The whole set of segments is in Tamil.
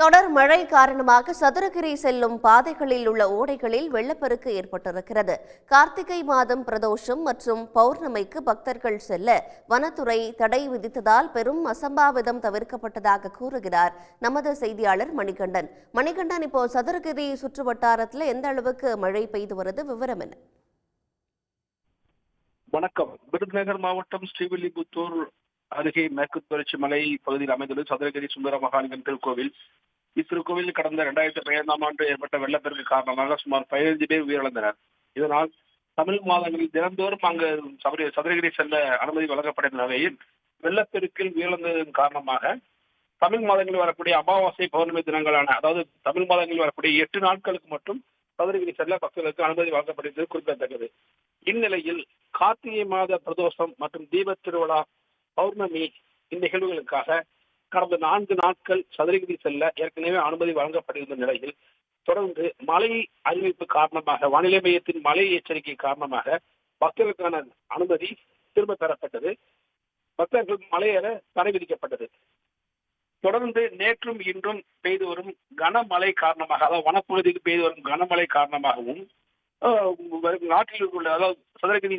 தொடர் மழை காரணமாக சதுரகிரி செல்லும் பாதைகளில் உள்ள ஓடைகளில் வெள்ளப்பெருக்கு ஏற்பட்டிருக்கிறது. கார்த்திகை மாதம் பிரதோஷம் மற்றும் பௌர்ணமிக்கு பக்தர்கள் செல்ல வனத்துறை தடை விதித்ததால் பெரும் அசம்பாவிதம் தவிர்க்கப்பட்டதாக கூறுகிறார் நமது செய்தியாளர் மணிகண்டன். மணிகண்டன், இப்போ சதுரகிரி சுற்று வட்டாரத்தில் எந்த அளவுக்கு மழை பெய்து வருது, விவரம் என்ன? வணக்கம். விருதுநகர் மாவட்டம் ஸ்ரீவில்லிபுத்தூர் அருகே மேற்கு தொடர்ச்சி மலை பகுதியில் அமைந்துள்ள சதுரகிரி சுந்தர மகாலிங்கம் திருக்கோவில். இத்திருக்கோவில் கடந்த 2015ஆம் ஆண்டு ஏற்பட்ட வெள்ளப்பெருக்கு காரணமாக சுமார் 15 பேர் உயிரிழந்தனர். இதனால் தமிழ் மாதங்களில் தினந்தோறும் அங்கு சதுரகிரி செல்ல அனுமதி வழங்கப்பட்ட நிலையில் வெள்ளப்பெருக்கில் உயிரிழந்ததன் காரணமாக தமிழ் மாதங்களில் வரக்கூடிய அமாவாசை பௌர்ணமி தினங்களான, அதாவது தமிழ் மாதங்களில் வரக்கூடிய 8 நாட்களுக்கு மட்டும் சதுரகிரி செல்ல பக்தர்களுக்கு அனுமதி வழங்கப்பட்டது குறிப்பிடத்தக்கது. இந்நிலையில் கார்த்திகை மாத பிரதோஷம் மற்றும் தீப திருவிழா, பௌர்ணமி இந்நிகழ்வுகளுக்காக கடந்த 4 நாட்கள் சதுரகிரி செல்ல ஏற்கனவே அனுமதி வழங்கப்பட்டிருந்த நிலையில் தொடர்ந்து மழை அறிவிப்பு காரணமாக, வானிலை மையத்தின் மழை எச்சரிக்கை காரணமாக பக்தர்களுக்கான அனுமதி திரும்ப பெறப்பட்டது. பக்தர்களுக்கு மலையேற தடை விதிக்கப்பட்டது. தொடர்ந்து நேற்றும் இன்றும் பெய்து வரும் கனமழை காரணமாக, அதாவது வனப்பகுதிக்கு பெய்து வரும் கனமழை காரணமாகவும் நாட்டில் உள்ள, அதாவது சதுரகிரி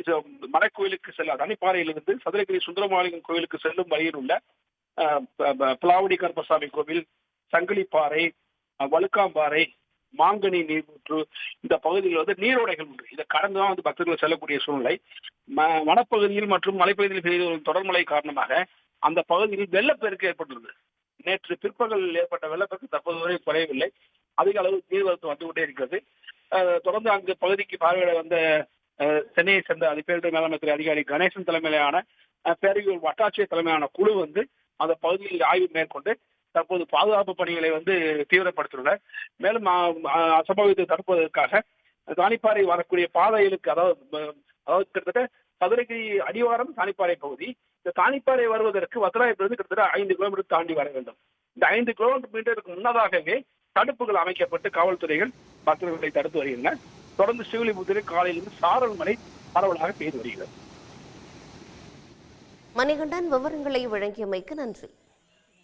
மலைக்கோயிலுக்கு செல்ல தனிப்பாறையிலிருந்து சதுரகிரி சுந்தரமாலிங்கம் கோயிலுக்கு செல்லும் வழியில் உள்ள பிளாவடி கருப்பசாமி கோவில், சங்கிலிப்பாறை, வழுக்காம்பாறை, மாங்கனி நீர்வூற்று இந்த பகுதியில் நீரோடைகள் உண்டு. இதை கடந்துதான் பக்தர்கள் செல்லக்கூடிய சூழ்நிலை. வனப்பகுதியில் மற்றும் மலைப்பகுதியில் பெய்து வரும் தொடர் மழை காரணமாக அந்த பகுதியில் வெள்ளப்பெருக்கு ஏற்பட்டுள்ளது. நேற்று பிற்பகல் ஏற்பட்ட வெள்ளப்பெருக்கு தற்போது வரை குறையவில்லை. அதிக அளவு நீர்வரத்து வந்து கொண்டே இருக்கிறது. தொடர்ந்து அங்கு பகுதிக்கு பார்வையிட வந்த சென்னையை சேர்ந்த பேரிடர் மேலாண்மை துறை அதிகாரி கணேசன் தலைமையிலான பேரையூர் வட்டாட்சியர் தலைமையிலான குழு அந்த பகுதியில் ஆய்வு மேற்கொண்டு தற்போது பாதுகாப்பு பணிகளை தீவிரப்படுத்தியுள்ளனர். மேலும் அசம்பாவிதத்தை தடுப்பதற்காக தானிப்பாறை வரக்கூடிய பாதைகளுக்கு, அதாவது கிட்டத்தட்ட சதுரகிரி அடிவாரம் தானிப்பாறை பகுதி, இந்த தானிப்பாறை வருவதற்கு வத்திராயத்திலிருந்து கிட்டத்தட்ட 5 கிலோமீட்டர் தாண்டி வர வேண்டும். இந்த 5 கிலோமீட்டருக்கு முன்னதாகவே தடுப்புகள் அமைக்கப்பட்டு காவல்துறைகள் பக்தர்களை தடுத்து வருகின்றனர். தொடர்ந்து ஸ்ரீவில்லிபுத்தூரில் காலையிலிருந்து சாரல் மழை பரவலாக பெய்து வருகிறது. மணிகண்டன், விவரங்களை வழங்கியமைக்கு நன்றி.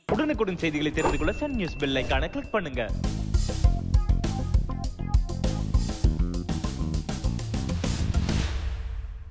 உடனுக்குடன் செய்திகளை தெரிந்து கொள்ள சன் நியூஸ் பெல் ஐகானை கிளிக் பண்ணுங்க.